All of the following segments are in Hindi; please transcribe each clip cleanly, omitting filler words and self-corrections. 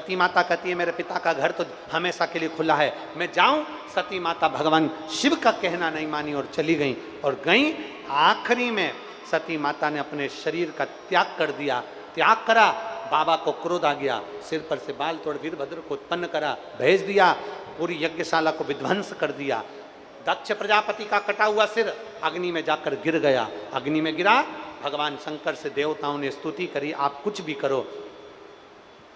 सती माता कहती है मेरे पिता का घर तो हमेशा के लिए खुला है, मैं जाऊं। सती माता भगवान शिव का कहना नहीं मानी और चली गई। और गई, आखिरी में सती माता ने अपने शरीर का त्याग कर दिया। त्याग करा, बाबा को क्रोध आ गया, सिर पर से बाल तोड़ वीरभद्र को उत्पन्न करा, भेज दिया, पूरी यज्ञशाला को विध्वंस कर दिया। दक्ष प्रजापति का कटा हुआ सिर अग्नि में जाकर गिर गया। अग्नि में गिरा, भगवान शंकर से देवताओं ने स्तुति करी, आप कुछ भी करो।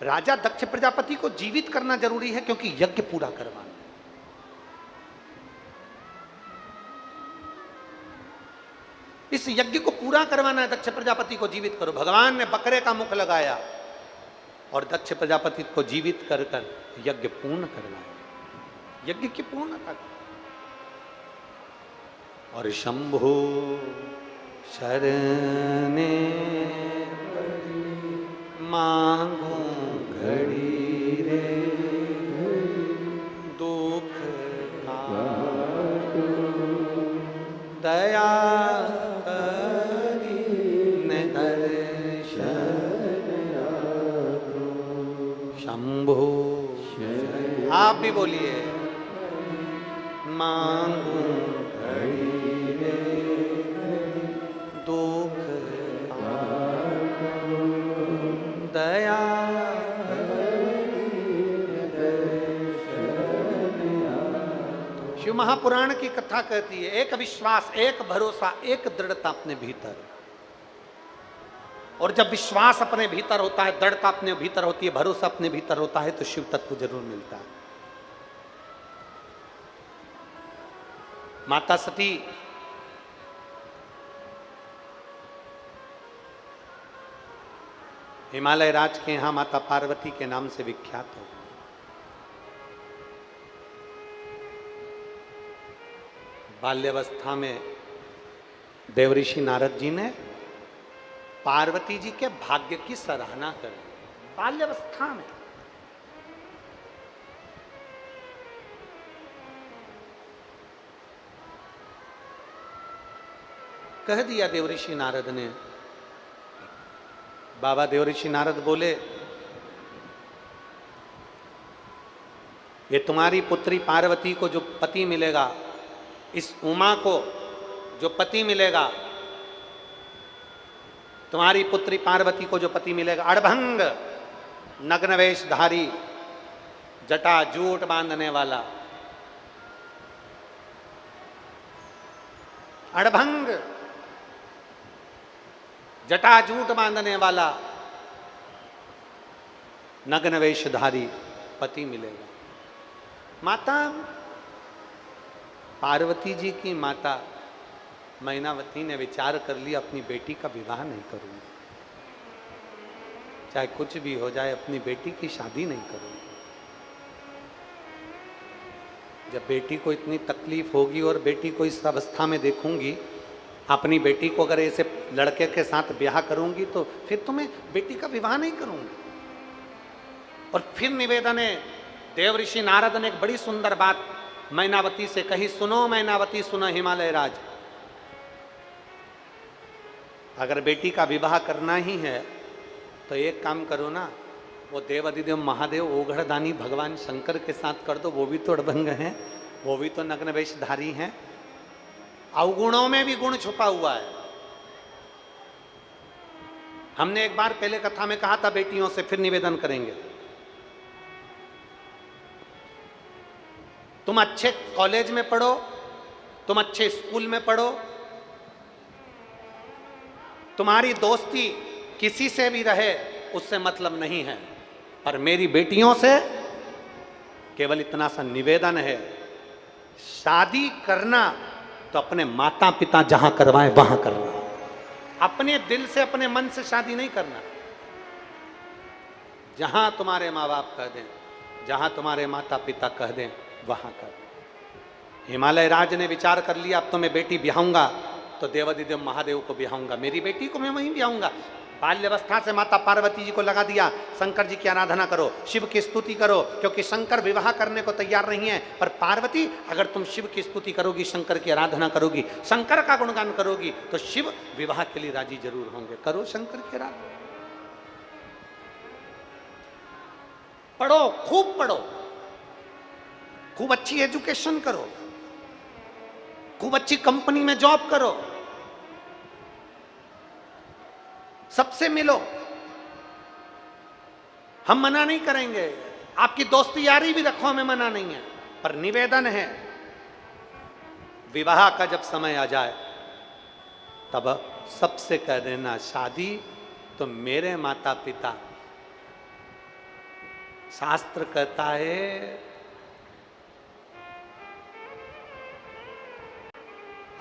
राजा दक्ष प्रजापति को जीवित करना जरूरी है क्योंकि यज्ञ पूरा करवाना। इस यज्ञ को पूरा करवाना है, दक्ष प्रजापति को जीवित करो। भगवान ने बकरे का मुख लगाया और दक्ष प्रजापति को जीवित कर कर यज्ञ पूर्ण करवाया, यज्ञ की पूर्णता। और शंभो शरणे मांगू घड़ी रे दुख दया शंभो। आप भी बोलिए, मांगू दुख दया। शिव महापुराण की कथा कहती है एक विश्वास, एक भरोसा, एक दृढ़ता अपने भीतर। और जब विश्वास अपने भीतर होता है, दृढ़ता अपने भीतर होती है, भरोसा अपने भीतर होता है, तो शिव तत्व जरूर मिलता है। माता सती हिमालय राज के यहां माता पार्वती के नाम से विख्यात हो। बाल्यावस्था में देवऋषि नारद जी ने पार्वती जी के भाग्य की सराहना करी। बाल्यावस्था में कह दिया देवऋषि नारद ने। बाबा देवऋषि नारद बोले, ये तुम्हारी पुत्री पार्वती को जो पति मिलेगा, इस उमा को जो पति मिलेगा, तुम्हारी पुत्री पार्वती को जो पति मिलेगा, अड़भंग नग्न वेशधारी, जटा जूट बांधने वाला, अड़भंग जटा जूट बांधने वाला नग्न वेशधारी पति मिलेगा। माता पार्वती जी की माता मैनावती ने विचार कर लिया, अपनी बेटी का विवाह नहीं करूंगी, चाहे कुछ भी हो जाए, अपनी बेटी की शादी नहीं करूंगी। जब बेटी को इतनी तकलीफ होगी और बेटी को इस अवस्था में देखूंगी, अपनी बेटी को अगर ऐसे लड़के के साथ ब्याह करूंगी तो फिर तो मैं बेटी का विवाह नहीं करूंगी। और फिर निवेदन है, देवऋषि नारद ने एक बड़ी सुंदर बात मैनावती से कही, सुनो मैनावती, सुनो हिमालय राज, अगर बेटी का विवाह करना ही है तो एक काम करो ना, वो देवादिदेव महादेव ओघड़दानी भगवान शंकर के साथ कर दो, वो भी तो अड़भंग हैं, वो भी तो नग्न वेशधारी हैं, अवगुणों में भी गुण छुपा हुआ है। हमने एक बार पहले कथा में कहा था बेटियों से, फिर निवेदन करेंगे, तुम अच्छे कॉलेज में पढ़ो, तुम अच्छे स्कूल में पढ़ो, तुम्हारी दोस्ती किसी से भी रहे उससे मतलब नहीं है, पर मेरी बेटियों से केवल इतना सा निवेदन है, शादी करना तो अपने माता पिता जहां करवाएं वहां करना, अपने दिल से अपने मन से शादी नहीं करना। जहां तुम्हारे माँ बाप कह दें, जहां तुम्हारे माता पिता कह दें वहां कर। हिमालय राज ने विचार कर लिया, अब तो मैं बेटी ब्याहूंगा तो देवादिदेव महादेव को ब्याहूंगा, मेरी बेटी को मैं वहीं ब्याहूंगा। बाल्यावस्था से माता पार्वती जी को लगा दिया, शंकर जी की आराधना करो, शिव की स्तुति करो, क्योंकि शंकर विवाह करने को तैयार नहीं है, पर पार्वती अगर तुम शिव की स्तुति करोगी, शंकर की आराधना करोगी, शंकर का गुणगान करोगी, तो शिव विवाह के लिए राजी जरूर होंगे। करो शंकर की आराधना। पढ़ो, खूब पढ़ो, खूब अच्छी एजुकेशन करो, खूब अच्छी कंपनी में जॉब करो, सबसे मिलो। हम मना नहीं करेंगे, आपकी दोस्ती यारी भी रखो, हमें मना नहीं है, पर निवेदन है विवाह का जब समय आ जाए तब सबसे कह देना शादी तो मेरे माता पिता, शास्त्र कहता है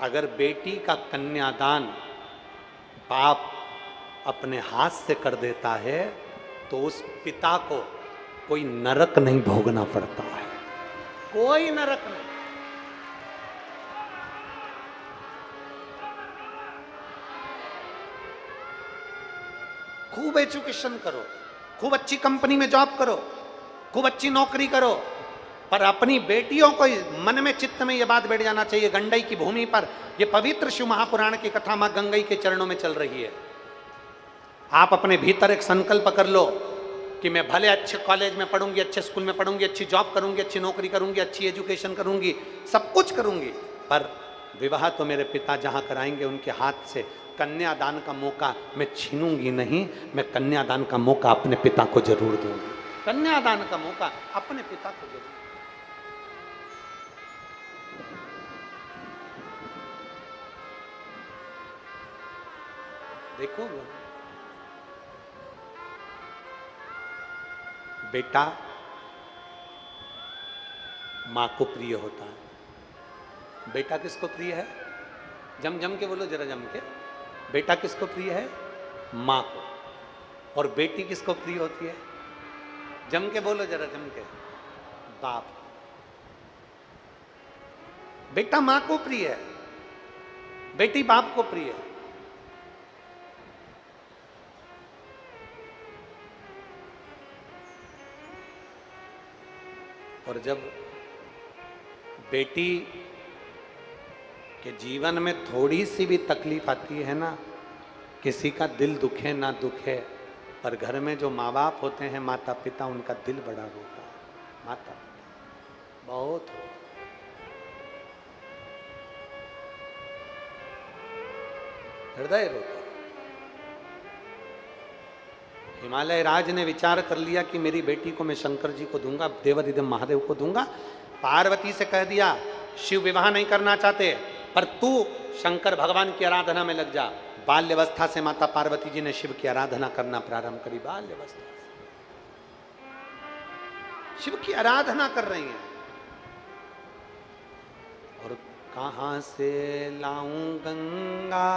अगर बेटी का कन्यादान बाप अपने हाथ से कर देता है तो उस पिता को कोई नरक नहीं भोगना पड़ता है, कोई नरक नहीं। खूब एजुकेशन करो, खूब अच्छी कंपनी में जॉब करो, खूब अच्छी नौकरी करो, पर अपनी बेटियों को मन में चित्त में यह बात बैठ जाना चाहिए, गंडई की भूमि पर यह पवित्र शिव महापुराण की कथा मां गंगई के चरणों में चल रही है। आप अपने भीतर एक संकल्प कर लो कि मैं भले अच्छे कॉलेज में पढ़ूंगी, अच्छे स्कूल में पढ़ूंगी, अच्छी जॉब करूंगी, अच्छी नौकरी करूंगी, अच्छी एजुकेशन करूंगी, सब कुछ करूंगी, पर विवाह तो मेरे पिता जहां कराएंगे उनके हाथ से कन्यादान का मौका मैं छीनूंगी नहीं, मैं कन्यादान का मौका अपने पिता को जरूर दूंगी, कन्यादान का मौका अपने पिता को जरूर। देखो बेटा मां को प्रिय होता है। बेटा किसको प्रिय है? जम जम के बोलो, जरा जम के। बेटा किसको प्रिय है? मां को। और बेटी किसको प्रिय होती है? जम के बोलो, जरा जम के। बाप। बेटा मां को प्रिय है, बेटी बाप को प्रिय है। और जब बेटी के जीवन में थोड़ी सी भी तकलीफ आती है ना, किसी का दिल दुखे ना दुखे, पर घर में जो माँ बाप होते हैं, माता पिता, उनका दिल बड़ा रोता है। माता पिता बहुत हो, हृदय रोता। हिमालय राज ने विचार कर लिया कि मेरी बेटी को मैं शंकर जी को दूंगा, देवाधिदेव महादेव को दूंगा। पार्वती से कह दिया शिव विवाह नहीं करना चाहते, पर तू शंकर भगवान की आराधना में लग जा। बाल्यावस्था से माता पार्वती जी ने शिव की आराधना करना प्रारंभ करी। बाल्यावस्था से शिव की आराधना कर रही हैं। और कहां से लाऊं गंगा,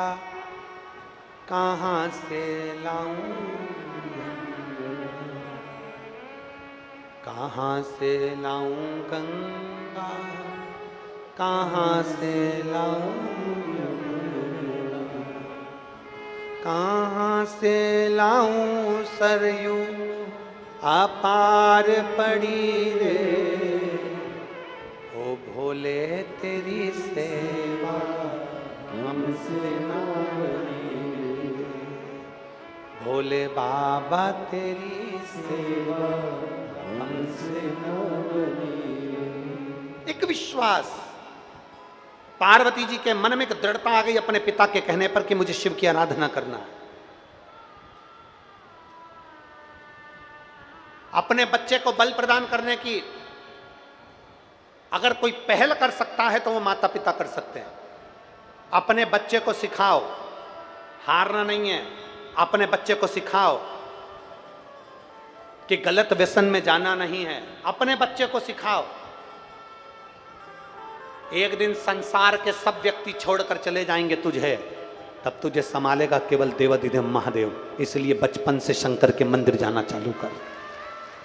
कहां से लाऊं, कहां से लाऊं गंगा, कहां से लाऊं, कहां से लाऊं सरयू अपार पड़ी रे, ओ भोले तेरी सेवा हमसे ना बनी रे, भोले बाबा तेरी सेवा हमसे ना बनी रे। एक विश्वास पार्वती जी के मन में एक दृढ़ता आ गई अपने पिता के कहने पर कि मुझे शिव की आराधना करना है। अपने बच्चे को बल प्रदान करने की अगर कोई पहल कर सकता है तो वो माता पिता कर सकते हैं। अपने बच्चे को सिखाओ, हारना नहीं है। अपने बच्चे को सिखाओ कि गलत व्यसन में जाना नहीं है। अपने बच्चे को सिखाओ। एक दिन संसार के सब व्यक्ति छोड़कर चले जाएंगे तुझे, तब तुझे संभालेगा केवल देवाधिदेव महादेव। इसलिए बचपन से शंकर के मंदिर जाना चालू कर।